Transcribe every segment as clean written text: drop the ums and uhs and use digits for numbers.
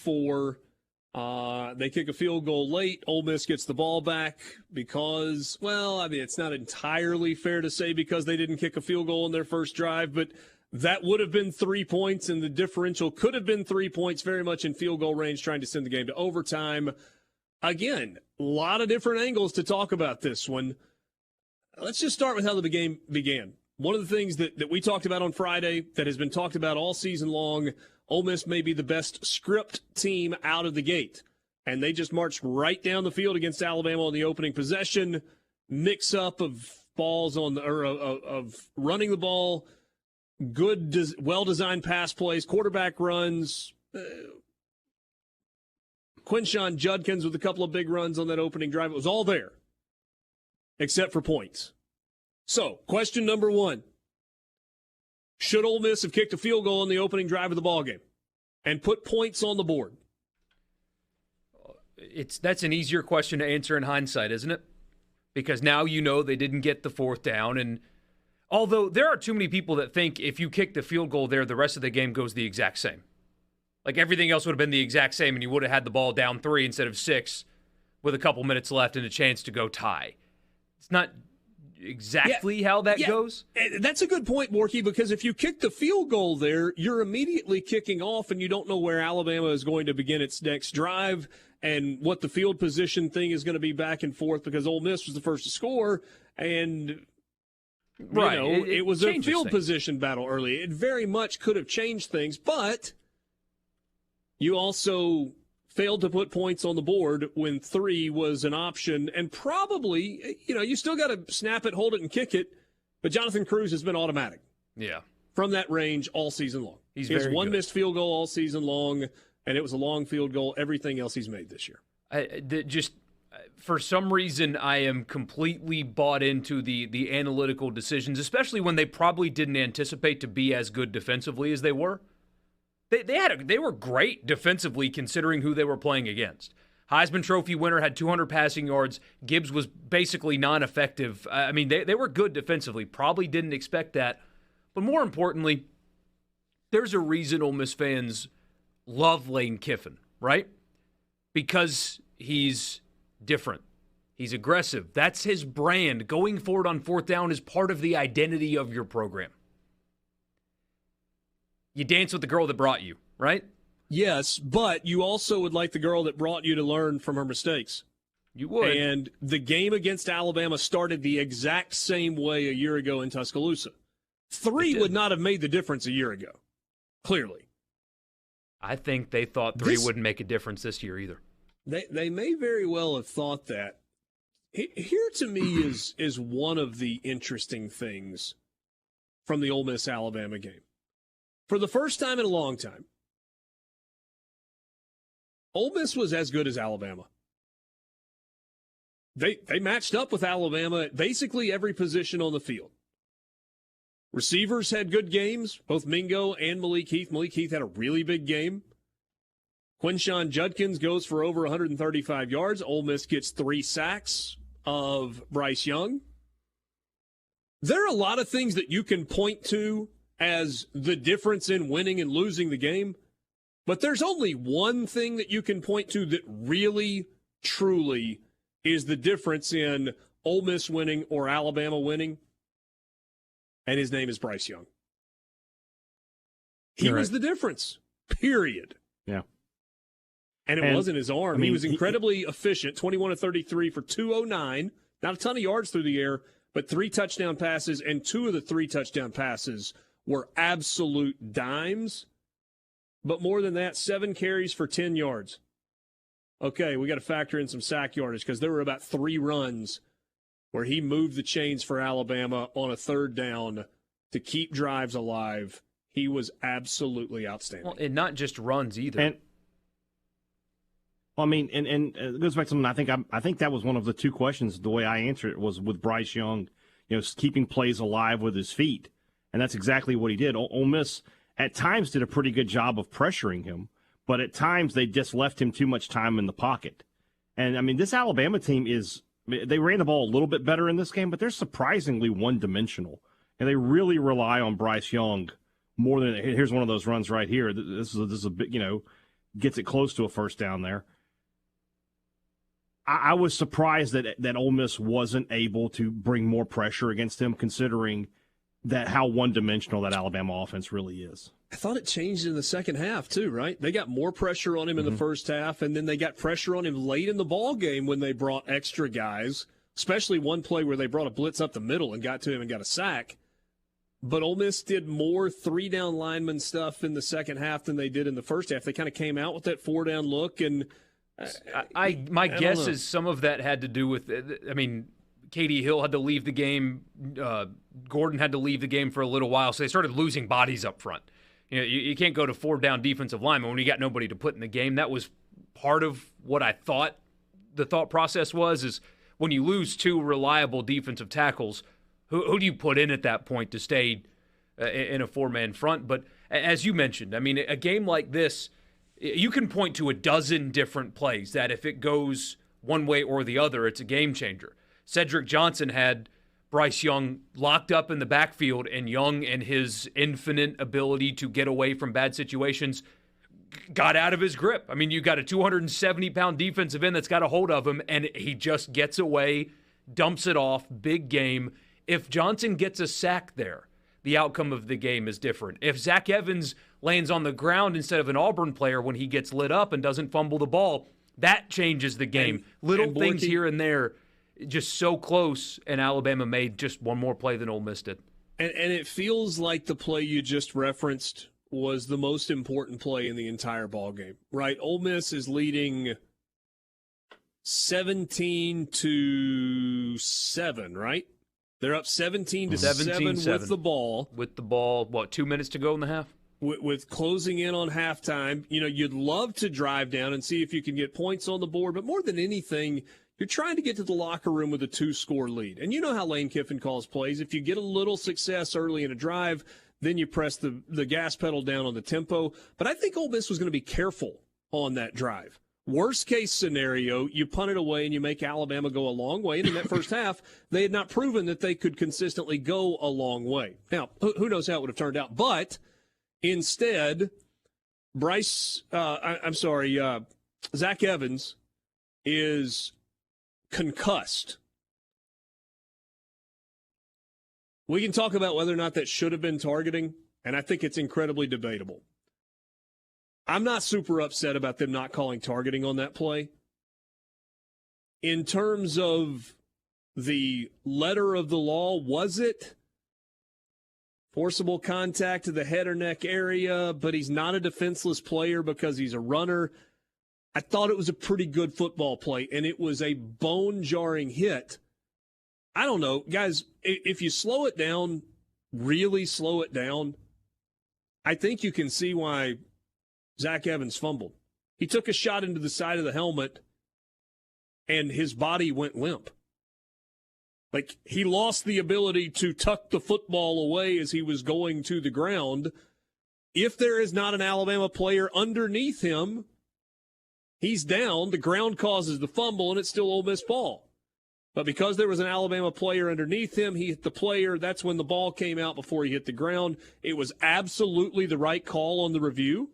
4. They kick a field goal late. Ole Miss gets the ball back because, well, I mean, it's not entirely fair to say because they didn't kick a field goal in their first drive, but that would have been 3 points, and the differential could have been 3 points, very much in field goal range, trying to send the game to overtime. Again, a lot of different angles to talk about this one. Let's just start with how the game began. One of the things that we talked about on Friday that has been talked about all season long, Ole Miss may be the best script team out of the gate. And they just marched right down the field against Alabama on the opening possession. Mix up of balls of running the ball, good, well-designed pass plays, quarterback runs. Quinshon Judkins with a couple of big runs on that opening drive. It was all there, except for points. So, question number 1. Should Ole Miss have kicked a field goal on the opening drive of the ballgame and put points on the board? That's an easier question to answer in hindsight, isn't it? Because now you know they didn't get the 4th down. And although there are too many people that think if you kick the field goal there, the rest of the game goes the exact same. Like everything else would have been the exact same and you would have had the ball down 3 instead of 6 with a couple minutes left and a chance to go tie. It's not exactly how that goes. That's a good point, Borky, because if you kick the field goal there, you're immediately kicking off and you don't know where Alabama is going to begin its next drive and what the field position thing is going to be back and forth because Ole Miss was the first to score and it was a field position battle early. It very much could have changed things, but you also failed to put points on the board when 3 was an option. And probably, you still got to snap it, hold it, and kick it. But Jonathan Cruz has been automatic. Yeah. From that range all season long. He has one missed field goal all season long, and it was a long field goal. Everything else he's made this year. For some reason, I am completely bought into the analytical decisions, especially when they probably didn't anticipate to be as good defensively as they were. They were great defensively considering who they were playing against. Heisman Trophy winner had 200 passing yards. Gibbs was basically non-effective. I mean, they were good defensively. Probably didn't expect that. But more importantly, there's a reason Ole Miss fans love Lane Kiffin, right? Because he's different. He's aggressive. That's his brand. Going forward on 4th down is part of the identity of your program. You dance with the girl that brought you, right? Yes, but you also would like the girl that brought you to learn from her mistakes. You would. And the game against Alabama started the exact same way a year ago in Tuscaloosa. 3 would not have made the difference a year ago, clearly. I think they thought 3 wouldn't make a difference this year either. They may very well have thought that. Here to me is one of the interesting things from the Ole Miss-Alabama game. For the first time in a long time, Ole Miss was as good as Alabama. They matched up with Alabama at basically every position on the field. Receivers had good games, both Mingo and Malik Heath. Malik Heath had a really big game. Quinshon Judkins goes for over 135 yards. Ole Miss gets 3 sacks of Bryce Young. There are a lot of things that you can point to as the difference in winning and losing the game. But there's only one thing that you can point to that really, truly is the difference in Ole Miss winning or Alabama winning. And his name is Bryce Young. He was the difference, period. Yeah. And it wasn't his arm. I mean, he was incredibly efficient, 21 of 33 for 209. Not a ton of yards through the air, but 3 touchdown passes, and 2 of the 3 touchdown passes were absolute dimes. But more than that, 7 carries for 10 yards. Okay, we got to factor in some sack yardage because there were about 3 runs where he moved the chains for Alabama on a 3rd down to keep drives alive. He was absolutely outstanding. Well, and not just runs either. And it goes back to something I think that was one of the 2 questions. The way I answered it was with Bryce Young, keeping plays alive with his feet, and that's exactly what he did. Ole Miss at times did a pretty good job of pressuring him, but at times they just left him too much time in the pocket. And I mean, this Alabama team they ran the ball a little bit better in this game, but they're surprisingly one-dimensional, and they really rely on Bryce Young more than. Here's one of those runs right here. This is a big, gets it close to a first down there. I was surprised that Ole Miss wasn't able to bring more pressure against him, considering that how one-dimensional that Alabama offense really is. I thought it changed in the second half too, right? They got more pressure on him in the first half, and then they got pressure on him late in the ball game when they brought extra guys, especially one play where they brought a blitz up the middle and got to him and got a sack. But Ole Miss did more three-down lineman stuff in the second half than they did in the first half. They kind of came out with that four-down look, and my guess is some of that had to do with, I mean, Katie Hill had to leave the game. Gordon had to leave the game for a little while, so they started losing bodies up front. You know, you can't go to four-down defensive linemen when you got nobody to put in the game. That was part of what I thought the thought process was, is when you lose two reliable defensive tackles, who do you put in at that point to stay in a four-man front? But as you mentioned, I mean, a game like this, you can point to a dozen different plays that if it goes one way or the other, it's a game changer. Cedric Johnson had Bryce Young locked up in the backfield, and Young and his infinite ability to get away from bad situations got out of his grip. I mean, you got a 270-pound defensive end that's got a hold of him, and he just gets away, dumps it off, big game. If Johnson gets a sack there, the outcome of the game is different. If Zach Evans lands on the ground instead of an Auburn player when he gets lit up and doesn't fumble the ball, that changes the game. Little things here and there, just so close, and Alabama made just one more play than Ole Miss did. And it feels like the play you just referenced was the most important play in the entire ball game, right? Ole Miss is leading 17-7, right? They're up 17-7 with the ball. With the ball, 2 minutes to go in the half? With closing in on halftime. You know, you'd love to drive down and see if you can get points on the board, but more than anything, you're trying to get to the locker room with a 2-score lead. And you know how Lane Kiffin calls plays. If you get a little success early in a drive, then you press the gas pedal down on the tempo. But I think Ole Miss was going to be careful on that drive. Worst case scenario, you punt it away and you make Alabama go a long way. And in that first half, they had not proven that they could consistently go a long way. Now, who knows how it would have turned out. But instead, Zach Evans is concussed. We can talk about whether or not that should have been targeting, and I think it's incredibly debatable. I'm not super upset about them not calling targeting on that play. In terms of the letter of the law, was it forcible contact to the head or neck area, but he's not a defenseless player because he's a runner? I thought it was a pretty good football play, and it was a bone-jarring hit. I don't know, guys, if you slow it down, really slow it down, I think you can see why Zach Evans fumbled. He took a shot into the side of the helmet, and his body went limp. Like, he lost the ability to tuck the football away as he was going to the ground. If there is not an Alabama player underneath him, he's down, the ground causes the fumble, and it's still Ole Miss ball. But because there was an Alabama player underneath him, he hit the player. That's when the ball came out before he hit the ground. It was absolutely the right call on the review.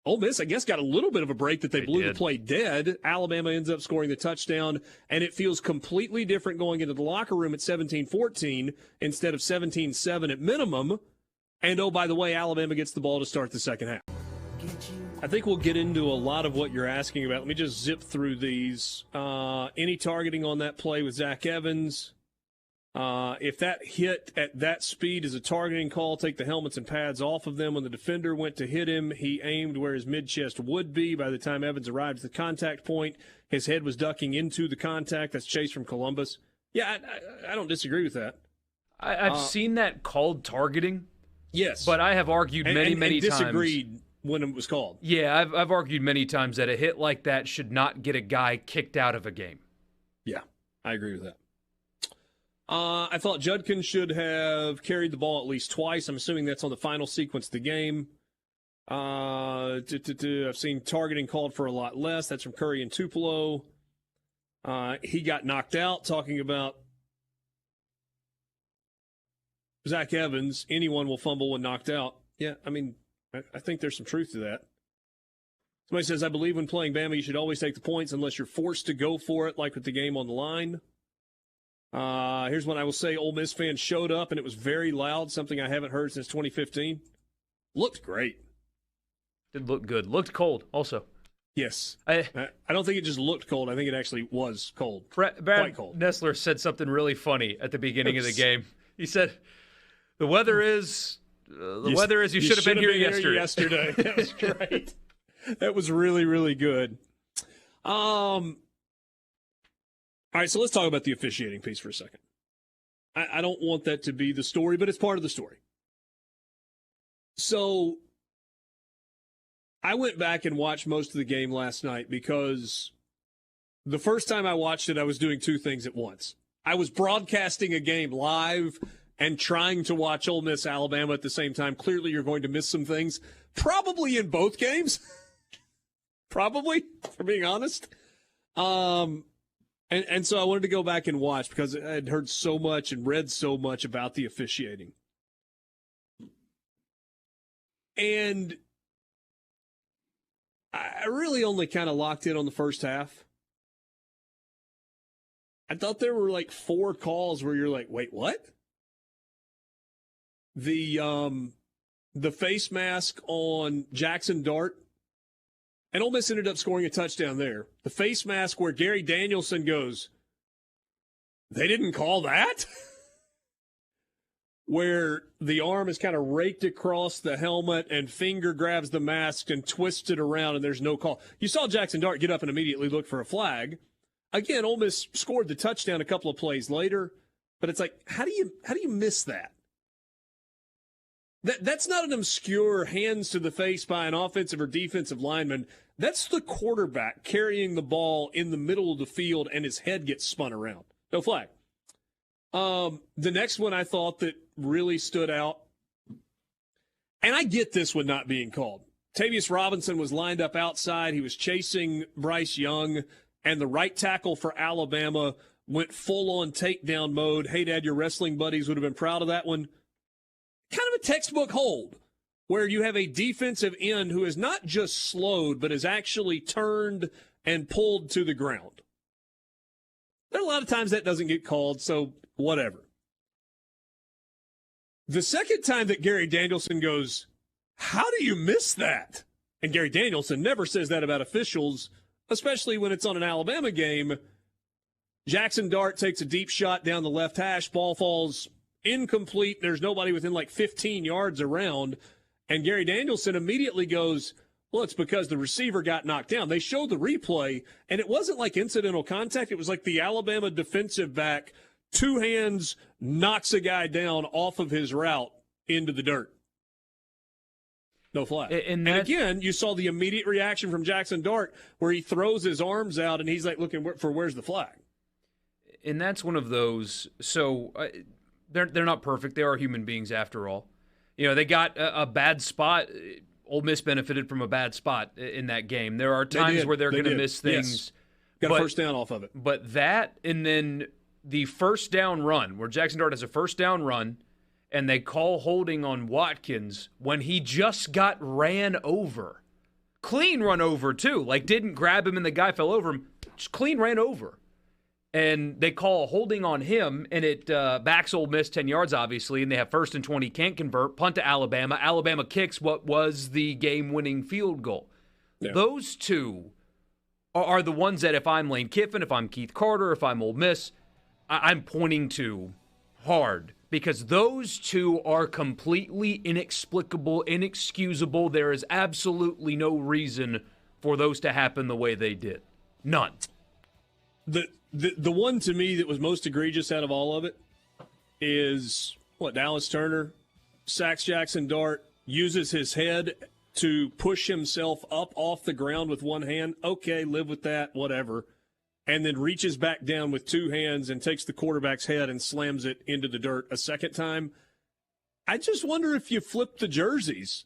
Ole Miss, I guess, got a little bit of a break that they blew the play dead. Alabama ends up scoring the touchdown, and it feels completely different going into the locker room at 17-14 instead of 17-7 at minimum. And, oh, by the way, Alabama gets the ball to start the second half. I think we'll get into a lot of what you're asking about. Let me just zip through these. Any targeting on that play with Zach Evans? If that hit at that speed is a targeting call, take the helmets and pads off of them. When the defender went to hit him, he aimed where his mid-chest would be. By the time Evans arrived at the contact point, his head was ducking into the contact. That's Chase from Columbus. Yeah, I don't disagree with that. I've seen that called targeting. Yes. But I have argued many times. Disagreed when it was called. Yeah, I've argued many times that a hit like that should not get a guy kicked out of a game. Yeah, I agree with that. I thought Judkins should have carried the ball at least twice. I'm assuming that's on the final sequence of the game. I've seen targeting called for a lot less. That's from Curry and Tupelo. He got knocked out. Talking about Zach Evans, anyone will fumble when knocked out. Yeah, I mean, I think there's some truth to that. Somebody says, I believe when playing Bama, you should always take the points unless you're forced to go for it, like with the game on the line. Here's what I will say. Ole Miss fans showed up, and it was very loud, something I haven't heard since 2015. Looked great. Did look good. Looked cold also. Yes. I don't think it just looked cold. I think it actually was cold. Brad Quite cold. Nessler said something really funny at the beginning of the game. He said, the weather is you should have been here yesterday. That was great. That was really, really good. All right, so let's talk about the officiating piece for a second. I don't want that to be the story, but it's part of the story. So I went back and watched most of the game last night because the first time I watched it, I was doing two things at once. I was broadcasting a game live and trying to watch Ole Miss Alabama at the same time. Clearly, you're going to miss some things, probably in both games. Probably, for being honest. And so I wanted to go back and watch because I had heard so much and read so much about the officiating. And I really only kind of locked in on the first half. I thought there were like 4 calls where you're like, wait, what? The face mask on Jackson Dart, and Ole Miss ended up scoring a touchdown there. The face mask where Gary Danielson goes, they didn't call that? Where the arm is kind of raked across the helmet and finger grabs the mask and twists it around and there's no call. You saw Jackson Dart get up and immediately look for a flag. Again, Ole Miss scored the touchdown a couple of plays later, but it's like, how do you miss that? That's not an obscure hands to the face by an offensive or defensive lineman. That's the quarterback carrying the ball in the middle of the field and his head gets spun around. No flag. The next one I thought that really stood out, and I get this one not being called. Tavius Robinson was lined up outside. He was chasing Bryce Young, and the right tackle for Alabama went full-on takedown mode. Hey, Dad, your wrestling buddies would have been proud of that one. Kind of a textbook hold where you have a defensive end who is not just slowed, but is actually turned and pulled to the ground. There are a lot of times that doesn't get called, so whatever. The second time that Gary Danielson goes, how do you miss that? And Gary Danielson never says that about officials, especially when it's on an Alabama game. Jackson Dart takes a deep shot down the left hash. Ball falls incomplete. There's nobody within like 15 yards around. And Gary Danielson immediately goes, well, it's because the receiver got knocked down. They showed the replay, and it wasn't like incidental contact. It was like the Alabama defensive back, 2 hands, knocks a guy down off of his route into the dirt. No flag. And again, you saw the immediate reaction from Jackson Dart where he throws his arms out, and he's like looking for where's the flag. And that's one of those. So they're not perfect. They are human beings after all. You know, they got a bad spot. Ole Miss benefited from a bad spot in that game. There are times where they're going to miss things. Yes. Got a first down off of it. But that, and then the first down run, where Jackson Dart has a first down run, and they call holding on Watkins when he just got ran over. Clean run over, too. Like, didn't grab him and the guy fell over him. Just clean ran over. And they call holding on him, and it backs Ole Miss 10 yards, obviously, and they have 1st and 20, can't convert, punt to Alabama. Alabama kicks what was the game-winning field goal. Yeah. Those two are the ones that if I'm Lane Kiffin, if I'm Keith Carter, if I'm Ole Miss, I'm pointing to hard because those two are completely inexplicable, inexcusable. There is absolutely no reason for those to happen the way they did. None. The one to me that was most egregious out of all of it is Dallas Turner sacks Jackson Dart, uses his head to push himself up off the ground with one hand. Okay, live with that, whatever. And then reaches back down with 2 hands and takes the quarterback's head and slams it into the dirt a second time. I just wonder if you flip the jerseys,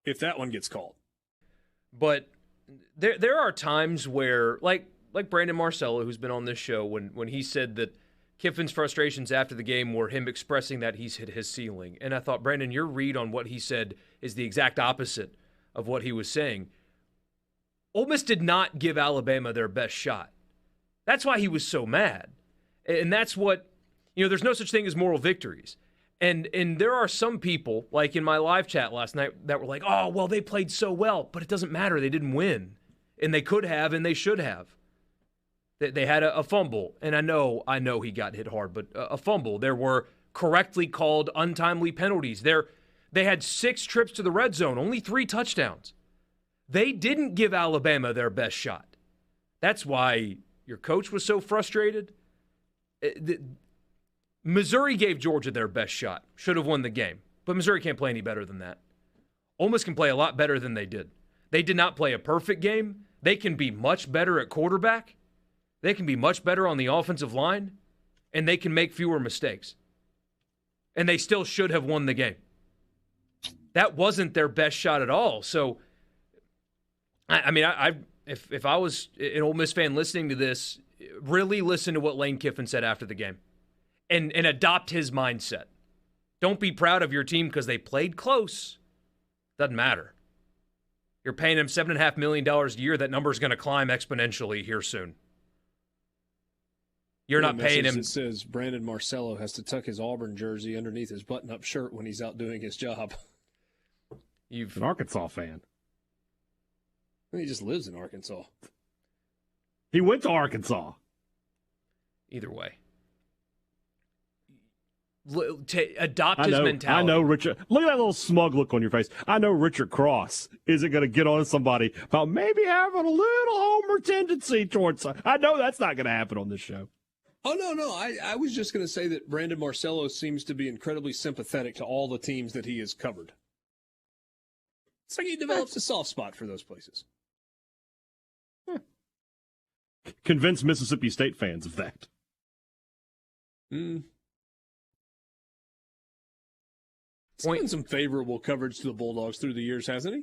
if that one gets called. But there are times where, like Brandon Marcello, who's been on this show, when he said that Kiffin's frustrations after the game were him expressing that he's hit his ceiling. And I thought, Brandon, your read on what he said is the exact opposite of what he was saying. Ole Miss did not give Alabama their best shot. That's why he was so mad. And that's what, there's no such thing as moral victories. And there are some people, like in my live chat last night, that were like, oh, well, they played so well, but it doesn't matter. They didn't win. And they could have, and they should have. They had a fumble, and I know he got hit hard, but a fumble. There were correctly called untimely penalties. They had 6 trips to the red zone, only 3 touchdowns. They didn't give Alabama their best shot. That's why your coach was so frustrated. Missouri gave Georgia their best shot. Should have won the game. But Missouri can't play any better than that. Ole Miss can play a lot better than they did. They did not play a perfect game. They can be much better at quarterback. They can be much better on the offensive line. And they can make fewer mistakes. And they still should have won the game. That wasn't their best shot at all. So, if I was an Ole Miss fan listening to this, really listen to what Lane Kiffin said after the game and adopt his mindset. Don't be proud of your team because they played close. Doesn't matter. You're paying him $7.5 million a year. That number's going to climb exponentially here soon. You're not paying him. It says Brandon Marcello has to tuck his Auburn jersey underneath his button-up shirt when he's out doing his job. You've an Arkansas fan. He just lives in Arkansas. He went to Arkansas. Either way. Adopt his mentality. I know, Richard. Look at that little smug look on your face. I know Richard Cross isn't going to get on somebody about maybe having a little homer tendency towards. I know that's not going to happen on this show. Oh, no. I was just going to say that Brandon Marcello seems to be incredibly sympathetic to all the teams that he has covered. It's like he develops a soft spot for those places. Convince Mississippi State fans of that. It's been some favorable coverage to the Bulldogs through the years, hasn't he?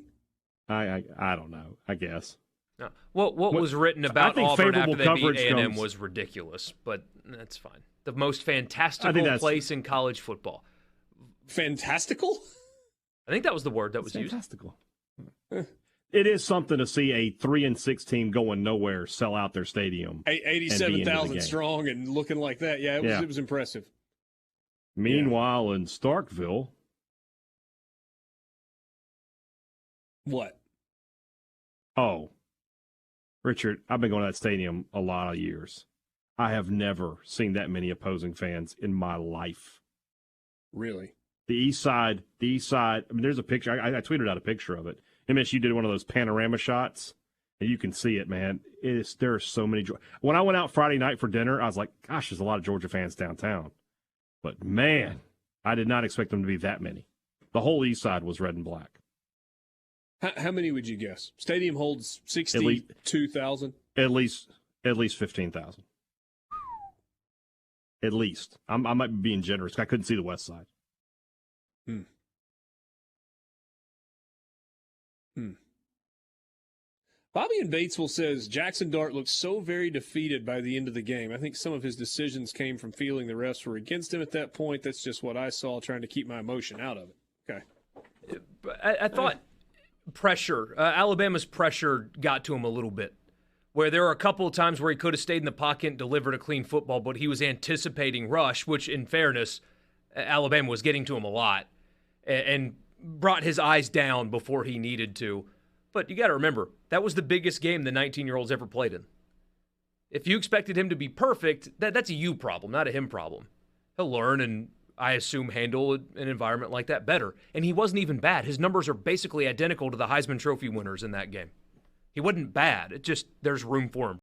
I don't know. I guess. No. What was written about Auburn after they beat A&M was ridiculous, but that's fine. The most fantastical place in college football. Fantastical? I think that was the word that was fantastical. It is something to see a 3-6 team going nowhere sell out their stadium. 87,000 strong and looking like that. Yeah, it was impressive. Meanwhile, in Starkville. What? Oh. Richard, I've been going to that stadium a lot of years. I have never seen that many opposing fans in my life. Really? The east side. I mean, there's a picture. I tweeted out a picture of it. MSU did one of those panorama shots, and you can see it, man. There are so many. When I went out Friday night for dinner, I was like, gosh, there's a lot of Georgia fans downtown. But, man, I did not expect them to be that many. The whole east side was red and black. How many would you guess? Stadium holds 62,000? At least 15,000. At least. I might be being generous. I couldn't see the west side. Bobby in Batesville says Jackson Dart looked so very defeated by the end of the game. I think some of his decisions came from feeling the refs were against him at that point. That's just what I saw, trying to keep my emotion out of it. Okay. I thought pressure, Alabama's pressure got to him a little bit, where there were a couple of times where he could have stayed in the pocket and delivered a clean football, but he was anticipating rush, which in fairness, Alabama was getting to him a lot and brought his eyes down before he needed to. But you got to remember, that was the biggest game the 19-year-old's ever played in. If you expected him to be perfect, that's a you problem, not a him problem. He'll learn and, I assume, handle an environment like that better. And he wasn't even bad. His numbers are basically identical to the Heisman Trophy winners in that game. He wasn't bad. It just, there's room for him.